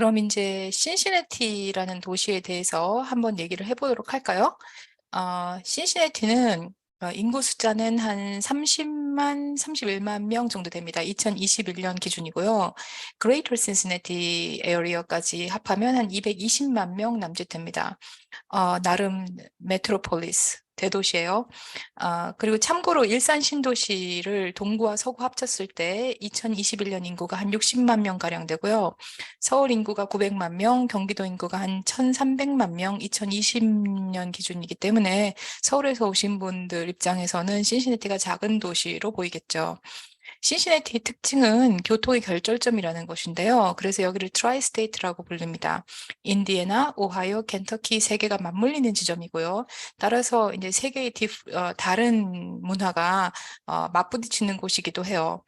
그럼 인제 신시내티라는 도시에 대해서 한번 얘기를 해 보도록 할까요? 신시내티는 인구 숫자는 한 30만 31만 명 정도 됩니다. 2021년 기준이고요. 그레이터 신시내티 에리어까지 합하면 한 220만 명 남짓 됩니다. 나름 메트로폴리스 대도시예요. 그리고 참고로 일산 신도시를 동구와 서구 합쳤을 때 2021년 인구가 한 60만 명가량 되고요. 서울 인구가 900만 명, 경기도 인구가 한 1,300만 명, 2020년 기준이기 때문에 서울에서 오신 분들 입장에서는 신시내티가 작은 도시로 보이겠죠. 신시내티의 특징은 교통의 결절점이라는 것인데요. 그래서 여기를 트라이스테이트라고 부릅니다. 인디애나, 오하이오, 켄터키 세 개가 맞물리는 지점이고요. 따라서 이제 세 개의 다른 문화가 맞부딪히는 곳이기도 해요.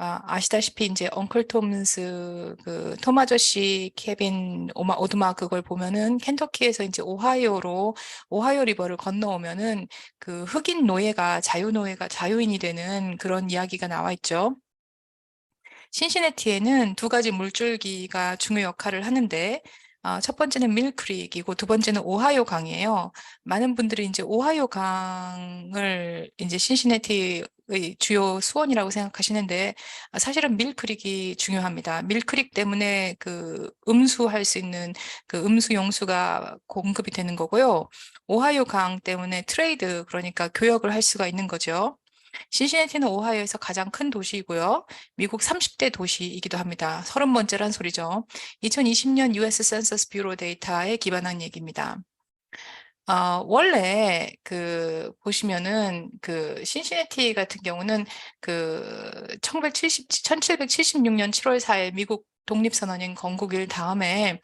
아시다시피 이제 엉클 톰스 톰 아저씨 케빈 오두막 그걸 보면은 켄터키에서 이제 오하이오 리버를 건너오면은 그 흑인 노예가 자유인이 되는 그런 이야기가 나와 있죠. 신시내티에는 두 가지 물줄기가 중요 역할을 하는데 첫 번째는 밀크릭이고 두 번째는 오하이오 강이에요. 많은 분들이 이제 오하이오 강을 이제 신시내티의 주요 수원이라고 생각하시는데 사실은 밀크릭이 중요합니다. 밀크릭 때문에 그 음수할 수 있는 그 음수 용수가 공급이 되는 거고요. 오하이오 강 때문에 트레이드 그러니까 교역을 할 수가 있는 거죠. 신시내티는 오하이오에서 가장 큰 도시이고요. 미국 30대 도시이기도 합니다. 30번째란 소리죠. 2020년 US 센서스 뷰로 데이터에 기반한 얘기입니다. 원래 보시면은 신시내티 같은 경우는 1776년 7월 4일 미국 독립선언인 건국일 다음에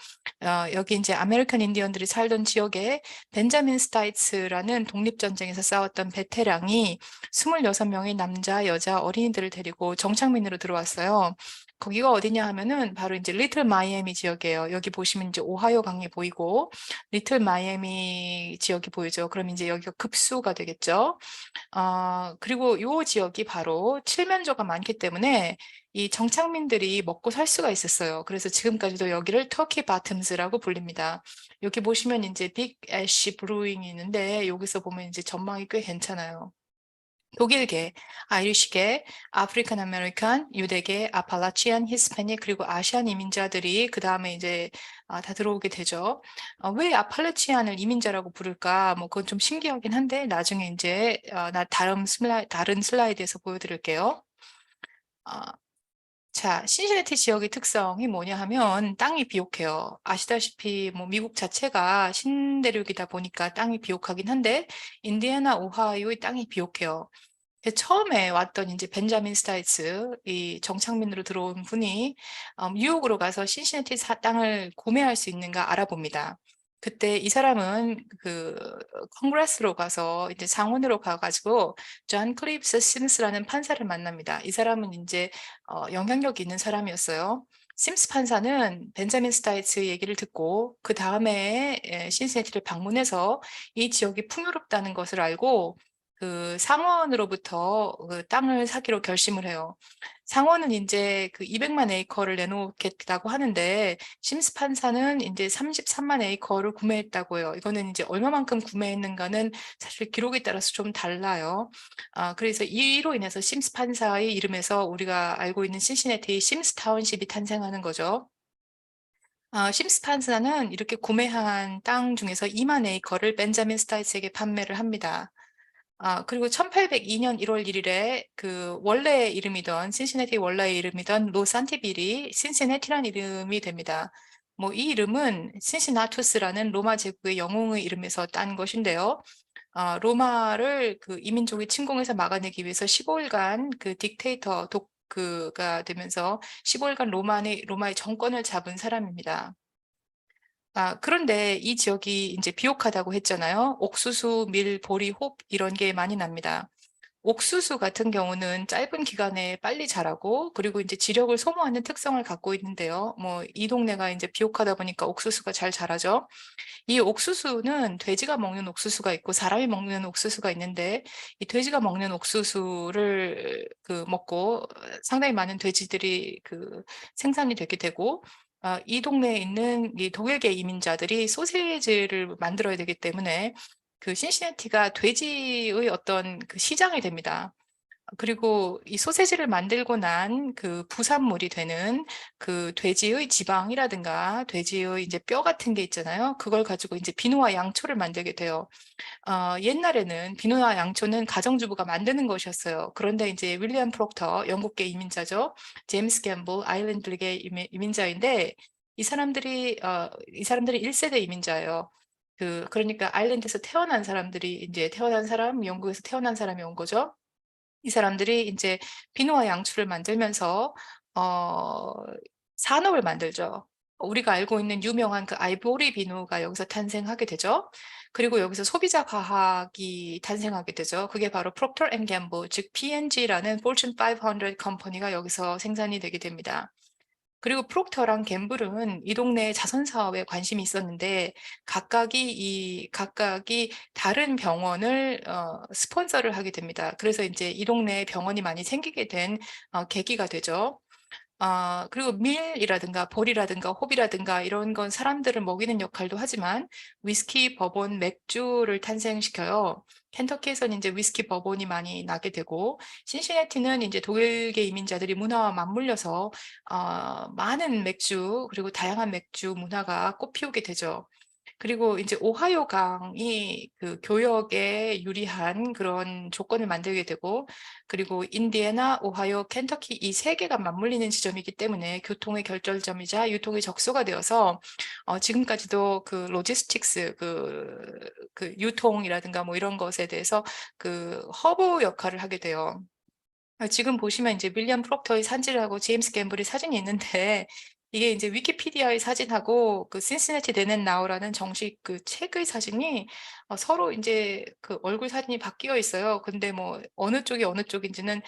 여기 이제 아메리칸 인디언들이 살던 지역에 벤자민 스타이츠라는 독립전쟁에서 싸웠던 베테랑이 26명의 남자, 여자, 어린이들을 데리고 정착민으로 들어왔어요. 거기가 어디냐 하면은 바로 이제 리틀 마이애미 지역이에요. 여기 보시면 이제 오하이오 강이 보이고 리틀 마이애미 지역이 보이죠. 그럼 이제 여기가 급수가 되겠죠. 그리고 요 지역이 바로 칠면조가 많기 때문에 이 정착민들이 먹고 살 수가 있었어요. 그래서 지금까지도 여기를 터키 바텀즈라고 불립니다. 여기 보시면 이제 빅 애쉬 브루잉이 있는데 여기서 보면 이제 전망이 꽤 괜찮아요. 독일계, 아이리시계, 아프리칸 아메리칸, 유대계, 아팔라치안, 히스패닉 그리고 아시안 이민자들이 그 다음에 이제 다 들어오게 되죠. 왜 아팔라치안을 이민자라고 부를까? 뭐 그건 좀 신기하긴 한데 나중에 이제 다른 슬라이드에서 보여드릴게요. 아, 자, 신시내티 지역의 특성이 뭐냐 하면 땅이 비옥해요. 아시다시피 뭐 미국 자체가 신대륙이다 보니까 땅이 비옥하긴 한데 인디애나, 오하이오의 땅이 비옥해요. 처음에 왔던 이제 벤자민 스타이츠 이 정착민으로 들어온 분이 뉴욕으로 가서 신시내티 땅을 구매할 수 있는가 알아봅니다. 그때 이 사람은 콩그레스로 가서 이제 상원으로 가가지고 존 클립스 심스라는 판사를 만납니다. 이 사람은 이제 영향력 있는 사람이었어요. 심스 판사는 벤자민 스타이츠 얘기를 듣고 그 다음에 신시내티를 방문해서 이 지역이 풍요롭다는 것을 알고 상원으로부터 땅을 사기로 결심을 해요. 상원은 이제 200만 에이커를 내놓겠다고 하는데 심스 판사는 이제 33만 에이커를 구매했다고 해요. 이거는 이제 얼마만큼 구매했는가는 사실 기록에 따라서 좀 달라요. 그래서 이로 인해서 심스 판사의 이름에서 우리가 알고 있는 신시내티 심스 타운십이 탄생하는 거죠. 심스 판사는 이렇게 구매한 땅 중에서 2만 에이커를 벤자민 스타이츠에게 판매를 합니다. 그리고 1802년 1월 1일에 원래 이름이던, 신시내티 원래의 이름이던 로산티빌이 신시내티라는 이름이 됩니다. 뭐 이 이름은 신시나투스라는 로마 제국의 영웅의 이름에서 딴 것인데요. 로마를 이민족의 침공에서 막아내기 위해서 15일간 딕테이터 독그가 되면서 15일간 로마의 정권을 잡은 사람입니다. 그런데 이 지역이 이제 비옥하다고 했잖아요. 옥수수, 밀, 보리, 홉 이런 게 많이 납니다. 옥수수 같은 경우는 짧은 기간에 빨리 자라고 그리고 이제 지력을 소모하는 특성을 갖고 있는데요. 뭐 이 동네가 이제 비옥하다 보니까 옥수수가 잘 자라죠. 이 옥수수는 돼지가 먹는 옥수수가 있고 사람이 먹는 옥수수가 있는데 이 돼지가 먹는 옥수수를 먹고 상당히 많은 돼지들이 생산이 되게 되고 이 동네에 있는 이 독일계 이민자들이 소시지를 만들어야 되기 때문에 그 신시내티가 돼지의 어떤 그 시장이 됩니다. 그리고 이 소시지를 만들고 난 그 부산물이 되는 그 돼지의 지방이라든가 돼지의 이제 뼈 같은 게 있잖아요. 그걸 가지고 이제 비누와 양초를 만들게 돼요. 옛날에는 비누와 양초는 가정주부가 만드는 것이었어요. 그런데 이제 윌리엄 프록터, 영국계 이민자죠. 제임스 캠볼, 아일랜드계 이민자인데 이 사람들이 1세대 이민자예요. 그러니까 아일랜드에서 태어난 사람들이 이제 태어난 사람, 영국에서 태어난 사람이 온 거죠. 이 사람들이 이제 비누와 양초를 만들면서 어, 산업을 만들죠. 우리가 알고 있는 유명한 그 아이보리 비누가 여기서 탄생하게 되죠. 그리고 여기서 소비자 과학이 탄생하게 되죠. 그게 바로 프록터 앤 갬블, 즉 P&G라는 Fortune 500 컴퍼니가 여기서 생산이 되게 됩니다. 그리고 프록터랑 갬블은 이 동네 자선 사업에 관심이 있었는데 각각이 다른 병원을 스폰서를 하게 됩니다. 그래서 이제 이 동네에 병원이 많이 생기게 된 계기가 되죠. 그리고 밀이라든가 볼이라든가 홉이라든가 이런 건 사람들을 먹이는 역할도 하지만 위스키, 버본, 맥주를 탄생시켜요. 켄터키에서는 이제 위스키, 버본이 많이 나게 되고 신시내티는 이제 독일계 이민자들이 문화와 맞물려서 많은 맥주 그리고 다양한 맥주 문화가 꽃피우게 되죠. 그리고 이제 오하이오 강이 그 교역에 유리한 그런 조건을 만들게 되고 그리고 인디애나, 오하이오, 켄터키 이 세 개가 맞물리는 지점이기 때문에 교통의 결절점이자 유통의 적소가 되어서 지금까지도 그 로지스틱스 그 유통이라든가 뭐 이런 것에 대해서 그 허브 역할을 하게 돼요. 지금 보시면 이제 윌리엄 프록터의 사진하고 제임스 갬블의 사진이 있는데 이게 이제 위키피디아의 사진하고 그 신시내티 데넨 나우라는 정식 그 책의 사진이 서로 이제 그 얼굴 사진이 바뀌어 있어요. 근데 뭐 어느 쪽이 어느 쪽인지는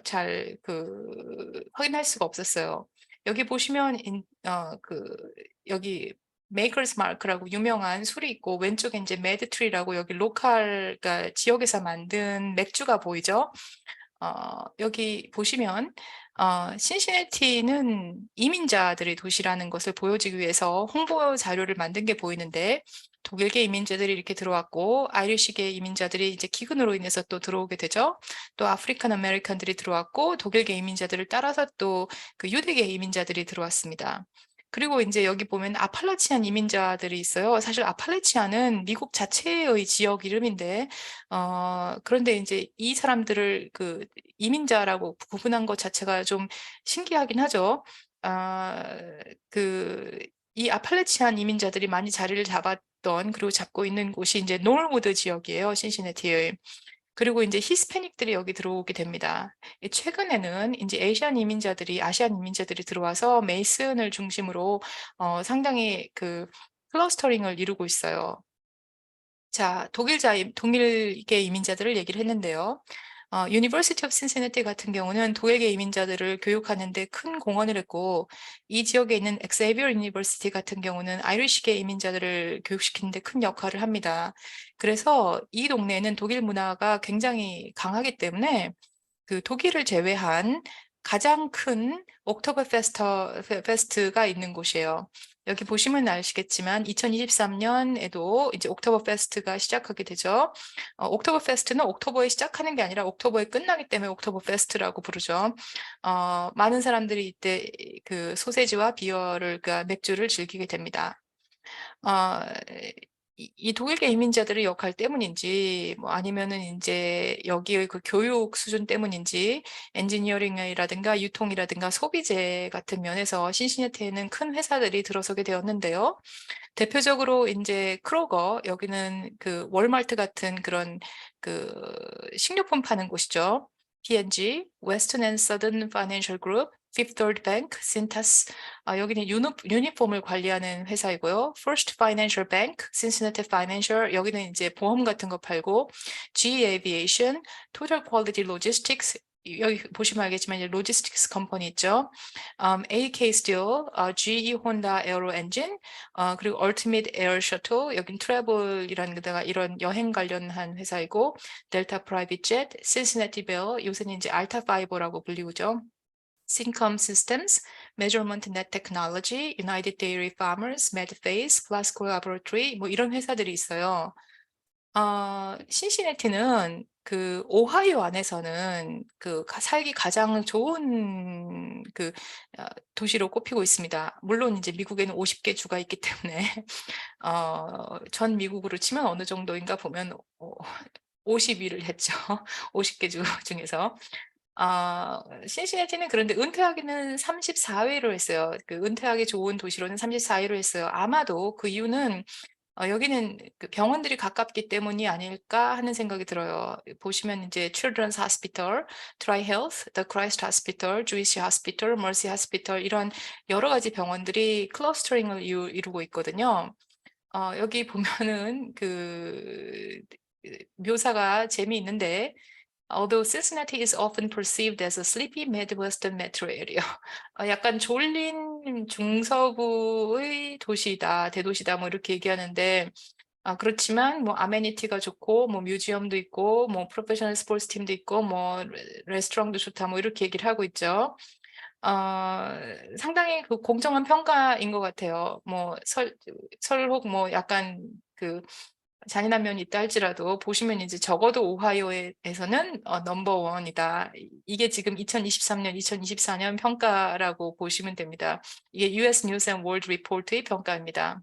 잘 그 확인할 수가 없었어요. 여기 보시면 그 여기 메이커스 마크라고 유명한 술이 있고 왼쪽에 이제 매드트리라고 여기 로컬 그러니까 지역에서 만든 맥주가 보이죠? 여기 보시면 신시내티는 이민자들의 도시라는 것을 보여주기 위해서 홍보 자료를 만든 게 보이는데 독일계 이민자들이 이렇게 들어왔고 아이리시계 이민자들이 이제 기근으로 인해서 또 들어오게 되죠. 또 아프리칸 아메리칸들이 들어왔고 독일계 이민자들을 따라서 또 그 유대계 이민자들이 들어왔습니다. 그리고 이제 여기 보면 아팔라치안 이민자들이 있어요. 사실 아팔라치안은 미국 자체의 지역 이름인데 그런데 이제 이 사람들을 그 이민자라고 구분한 것 자체가 좀 신기하긴 하죠. 아, 이 아팔레치안 이민자들이 많이 자리를 잡았던 그리고 잡고 있는 곳이 이제 노을우드 지역이에요. 신시내티의. 그리고 이제 히스패닉들이 여기 들어오게 됩니다. 최근에는 이제 아시안 이민자들이 들어와서 메이슨을 중심으로 상당히 그 클러스터링을 이루고 있어요. 자, 독일계 이민자들을 얘기를 했는데요. 유니버시티 오브 신시내티 같은 경우는 독일계 이민자들을 교육하는 데 큰 공헌을 했고 이 지역에 있는 엑세비어 유니버시티 같은 경우는 아이리시계 이민자들을 교육시키는 데 큰 역할을 합니다. 그래서 이 동네에는 독일 문화가 굉장히 강하기 때문에 그 독일을 제외한 가장 큰 옥토버 페스트가 있는 곳이에요. 여기 보시면 아시겠지만 2023년에도 이제 옥토버 페스트가 시작하게 되죠. 옥토버 페스트는 옥토버에 시작하는 게 아니라 옥토버에 끝나기 때문에 옥토버 페스트라고 부르죠. 많은 사람들이 이때 그 소세지와 비어를, 그러니까 맥주를 즐기게 됩니다. 어, 이 독일계 이민자들의 역할 때문인지 뭐 아니면은 이제 여기의 그 교육 수준 때문인지 엔지니어링이라든가 유통이라든가 소비재 같은 면에서 신시내티에는 큰 회사들이 들어서게 되었는데요. 대표적으로 이제 크로거 여기는 그 월마트 같은 그런 그 식료품 파는 곳이죠. P&G, Western and Southern Financial Group, Fifth Third Bank, Cintas, 여기는 유니폼을 관리하는 회사이고요. First Financial Bank, Cincinnati Financial, 여기는 이제 보험 같은 거 팔고, GE Aviation, Total Quality Logistics, 여기 보시면 알겠지만 이제 로지스틱스 컴퍼니 있죠. AK Steel, GE Honda Aero Engine, 그리고 Ultimate Air Shuttle, 여긴 트래블이라는 데다가 이런 여행 관련한 회사이고, 델타 프라이빗 젯, Cincinnati Bell, 요새는 이제 알타 파이버라고 불리우죠. Syncom Systems, Measurement Net Technology, United Dairy Farmers, Medphase, Glasgow Laboratory 뭐 이런 회사들이 있어요. 신시내티는 그 오하이오 안에서는 그 살기 가장 좋은 그 도시로 꼽히고 있습니다. 물론 이제 미국에는 50개 주가 있기 때문에 전 미국으로 치면 어느 정도인가 보면 50위를 했죠. 50개 주 중에서. 신시내티는 그런데 은퇴하기는 34위로 했어요. 그 은퇴하기 좋은 도시로는 34위로 했어요. 아마도 그 이유는 여기는 그 병원들이 가깝기 때문이 아닐까 하는 생각이 들어요. 보시면 이제 Children's Hospital, Tri Health, The Christ Hospital, Jewish Hospital, Mercy Hospital 이런 여러 가지 병원들이 클러스터링을 이루고 있거든요. 여기 보면은 그 묘사가 재미있는데 Although Cincinnati is often perceived as a sleepy Midwestern metro area. 약간 졸린 중서부의 도시다, 대도시다 뭐 이렇게 얘기하는데 그렇지만 뭐 아메니티가 좋고 뭐 뮤지엄도 있고 뭐 프로페셔널 스포츠 팀도 있고 뭐 레스토랑도 좋다 뭐 이렇게 얘기를 하고 있죠. 상당히 그 공정한 평가인 것 같아요. 뭐 설혹 뭐 약간 그 잔인한 면이 있다 할지라도 보시면 이제 적어도 오하이오에서는 넘버 원이다. 이게 지금 2023년, 2024년 평가라고 보시면 됩니다. 이게 US News and World Report의 평가입니다.